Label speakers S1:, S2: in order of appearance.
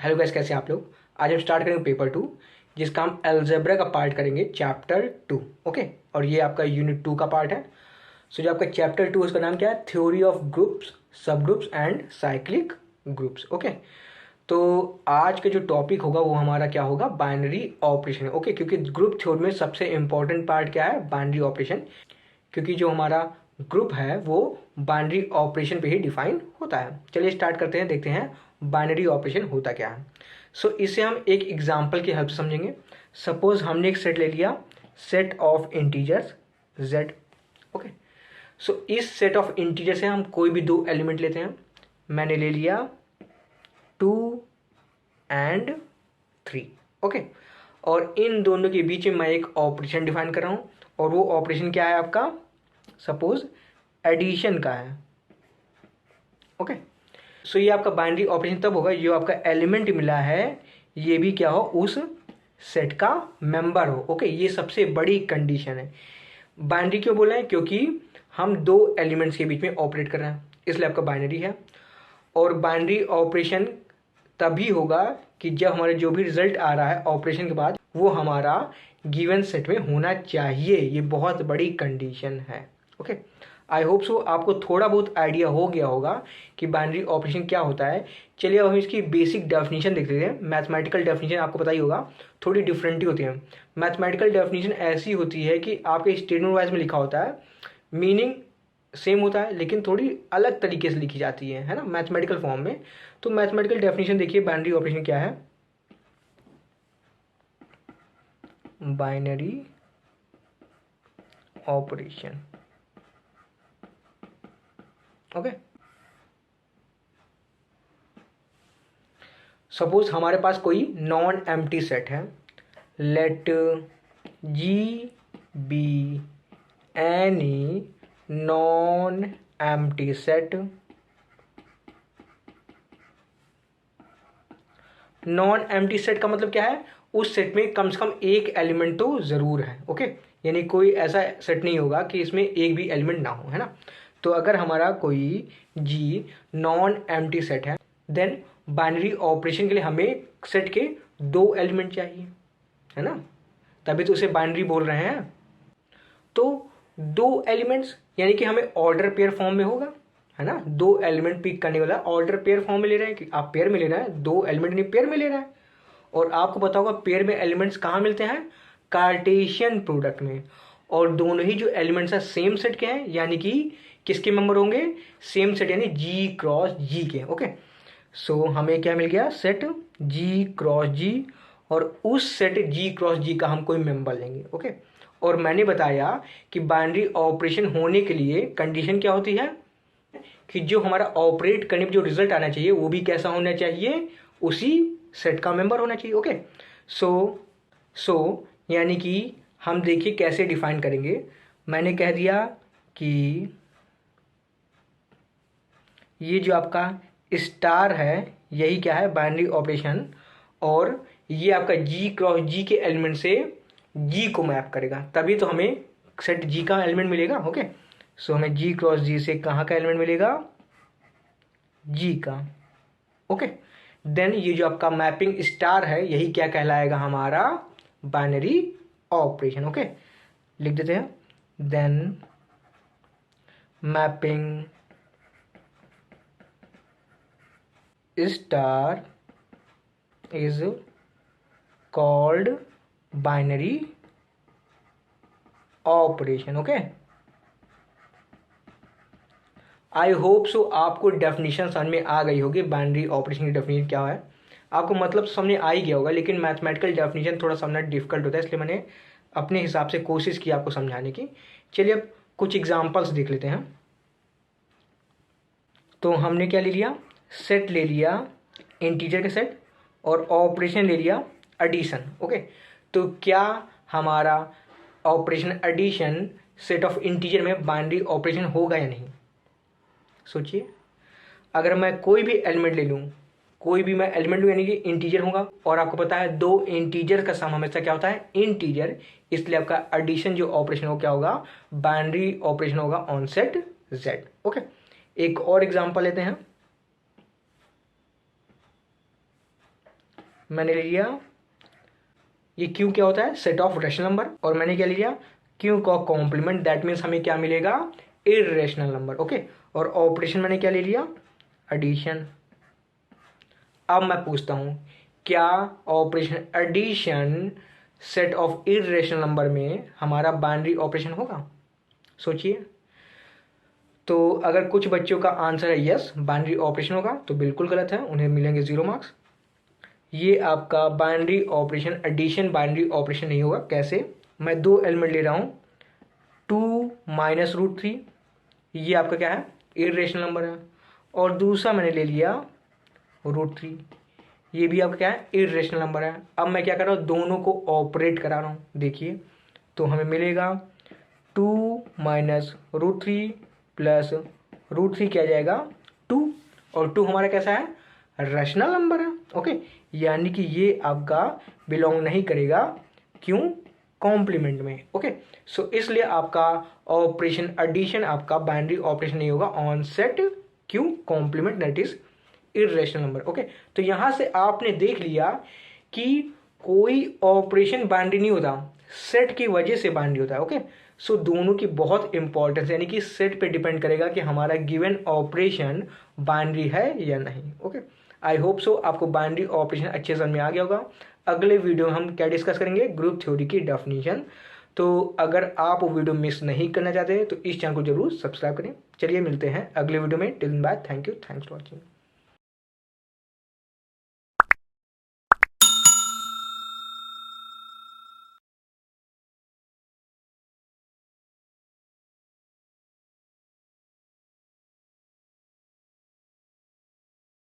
S1: Hello guys, कैसे हैं आप लोग। आज हम स्टार्ट करेंगे पेपर 2, जिसका हम अलजेब्रा का पार्ट करेंगे, चैप्टर 2। ओके, और ये आपका यूनिट 2 का पार्ट है। सो जो आपका चैप्टर 2 उसका नाम क्या है, थ्योरी ऑफ ग्रुप्स, सब groups and cyclic groups. Okay, तो आज का जो टॉपिक होगा वो हमारा क्या होगा, बाइनरी ऑपरेशन। ओके, क्योंकि ग्रुप थ्योरी में सबसे इंपॉर्टेंट पार्ट क्या है, बाइनरी ऑपरेशन, क्योंकि जो हमारा ग्रुप है वो बाइनरी ऑपरेशन पे ही डिफाइन होता है। चलिए स्टार्ट करते हैं, देखते हैं बाइनरी ऑपरेशन होता क्या है। सो इसे हम एक एग्जांपल की हेल्प से समझेंगे। सपोज हमने एक सेट ले लिया, set of integers z। Okay, so इस सेट ऑफ इंटीजर से हम कोई भी दो एलिमेंट लेते हैं। मैंने ले लिया 2 एंड 3। ओके, और इन दोनों के बीच में मैं एक ऑपरेशन डिफाइन कर रहा हूं, और वो ऑपरेशन क्या है आपका, सपोज एडिशन का है। ओके, सो ये आपका बाइनरी ऑपरेशन तब होगा जो आपका एलिमेंट मिला है ये भी क्या हो, उस सेट का मेंबर हो। ओके, ये सबसे बड़ी कंडीशन है। बाइनरी क्यों बोला है, क्योंकि हम दो एलिमेंट्स के बीच में ऑपरेट कर रहे हैं, इसलिए आपका बाइनरी है। और बाइनरी ऑपरेशन तभी होगा कि जब हमारे जो भी रिजल्ट आ रहा है ऑपरेशन के बाद वो हमारा गिवन सेट में होना चाहिए। ये बहुत बड़ी कंडीशन है। ओके, आई होप सो आपको थोड़ा बहुत आइडिया हो गया होगा कि बाइनरी ऑपरेशन क्या होता है। चलिए अब हम इसकी बेसिक डेफिनेशन देख लेते हैं। मैथमेटिकल डेफिनेशन आपको पता ही होगा, थोड़ी डिफरेंट ही होती है। मैथमेटिकल डेफिनेशन ऐसी होती है कि आपके स्टेटमेंट वाइज में लिखा होता है, मीनिंग सेम होता है लेकिन थोड़ी अलग तरीके से लिखी जाती है ना, मैथमेटिकल फॉर्म में। तो मैथमेटिकल डेफिनेशन देखिए, बाइनरी ऑपरेशन क्या है। बाइनरी ऑपरेशन, ओके, सपोज हमारे पास कोई नॉन एम्प्टी सेट है। Let G be any non empty set. Non empty set का मतलब क्या है, उस सेट में कम से कम एक एलिमेंट तो जरूर है। ओके, यानी कोई ऐसा सेट नहीं होगा कि इसमें एक भी एलिमेंट ना हो, है ना। तो अगर हमारा कोई जी नॉन एम्प्टी सेट है, देन बाइनरी ऑपरेशन के लिए हमें सेट के दो एलिमेंट चाहिए, है ना, तभी तो उसे बाइनरी बोल रहे हैं। तो दो एलिमेंट्स यानी कि हमें ऑर्डर पेयर फॉर्म में होगा, है ना। दो एलिमेंट पिक करने वाला ऑर्डर पेयर फॉर्म में ले रहे हैं कि आप पेयर में ले रहे हैं, दो एलिमेंट नहीं पेयर में ले रहे हैं। और आपको पता होगा पेयर में एलिमेंट्स कहाँ मिलते हैं, कार्टेशियन प्रोडक्ट में। और दोनों ही जो एलिमेंट्स हैं सेम सेट के हैं, यानी कि किसके मेंबर होंगे, सेम सेट यानी जी क्रॉस जी के। ओके, सो हमें क्या मिल गया, सेट जी क्रॉस जी, और उस सेट जी क्रॉस जी का हम कोई मेंबर लेंगे। ओके, और मैंने बताया कि बाइनरी ऑपरेशन होने के लिए कंडीशन क्या होती है, कि जो हमारा ऑपरेट करने में जो रिजल्ट आना चाहिए वो भी कैसा होना चाहिए, उसी सेट का मेंबर होना चाहिए। ओके, सो यानी कि हम देखिए कैसे डिफाइन करेंगे। मैंने कह दिया कि ये जो आपका स्टार है यही क्या है, बाइनरी ऑपरेशन, और ये आपका जी क्रॉस जी के एलिमेंट से जी को मैप करेगा, तभी तो हमें सेट जी का एलिमेंट मिलेगा। ओके, सो हमें जी क्रॉस जी से कहाँ का एलिमेंट मिलेगा, जी का। ओके, देन ये जो आपका मैपिंग स्टार है यही क्या कहलाएगा, हमारा बाइनरी ऑपरेशन। ओके, लिख देते हैं, then mapping star is called binary operation. Okay, I hope so आपको डेफिनेशन समझ में आ गई होगी, बाइनरी ऑपरेशन की डेफिनेशन क्या है आपको मतलब समझ आ ही गया होगा। लेकिन मैथमेटिकल डेफिनेशन थोड़ा समझना डिफिकल्ट होता है, इसलिए मैंने अपने हिसाब से कोशिश की आपको समझाने की। चलिए अब कुछ एग्जांपल्स देख लेते हैं। तो हमने क्या ले लिया, सेट ले लिया इंटीजर के सेट, और ऑपरेशन ले लिया एडिशन। ओके, तो क्या हमारा operation addition set of integer में बाइनरी ऑपरेशन होगा या नहीं, सोचिए। अगर मैं कोई भी एलिमेंट ले लूँ, कोई भी मैं एलिमेंट लूँ यानी कि इंटीजर होगा, और आपको पता है दो इंटीजर का सम हमेशा क्या होता है, इंटीजर, इसलिए आपका एडिशन जो ऑपरेशन हो क्या होगा, बाइनरी ऑपरेशन होगा ऑन सेट जेड। ओके, एक और एग्जांपल लेते हैं। मैंने ले लिया ये क्यू क्या होता है, सेट ऑफ रैशनल नंबर, और मैंने क्या ले लिया, क्यू का कॉम्प्लीमेंट, दैट मीन्स हमें क्या मिलेगा, इर्रेशनल नंबर। ओके, और ऑपरेशन मैंने क्या ले लिया, एडिशन। अब मैं पूछता हूं क्या operation addition set of irrational number में हमारा बाइनरी ऑपरेशन होगा? सोचिए। तो अगर कुछ बच्चों का आंसर है यस बाइनरी ऑपरेशन होगा, तो बिल्कुल गलत है, उन्हें मिलेंगे 0 मार्क्स। ये आपका binary operation addition binary operation नहीं होगा। कैसे? मैं 2 एलिमेंट ले रहा हूं, 2 माइनस रूट 3, ये आपका क्या है, इर्रेशनल नंबर है, और दूसरा मैंने ले लिया रूट 3, ये भी आपका क्या है, इर्रेशनल नंबर है। अब मैं क्या कर रहा हूँ, दोनों को ऑपरेट करा रहा हूँ। देखिए, तो हमें मिलेगा 2 माइनस रूट 3 प्लस रूट 3 क्या जाएगा, 2, और 2 हमारा कैसा है, रैशनल नंबर है। ओके, यानी कि ये आपका बिलोंग नहीं करेगा, क्यों, कॉम्प्लीमेंट में। ओके, सो इसलिए आपका ऑपरेशन एडिशन आपका बाइनरी ऑपरेशन नहीं होगा ऑन सेट, क्यों, complement, that is irrational number. Okay, तो यहां से आपने देख लिया कि कोई ऑपरेशन बाइनरी नहीं होता, सेट की वजह से बाइनरी होता है। ओके, सो दोनों की बहुत इंपॉर्टेंस, यानी कि सेट पे डिपेंड करेगा कि हमारा गिवन ऑपरेशन बाइनरी है या नहीं। ओके, आई होप सो आपको बाइनरी ऑपरेशन अच्छे समझ में आ गया होगा। अगले वीडियो में हम क्या डिस्कस करेंगे, ग्रुप थ्योरी की डेफिनेशन। तो अगर आप वो वीडियो मिस नहीं करना चाहते तो इस चैनल को जरूर सब्सक्राइब करें। चलिए मिलते हैं अगले वीडियो में, till then bye, thank you, thanks for watching.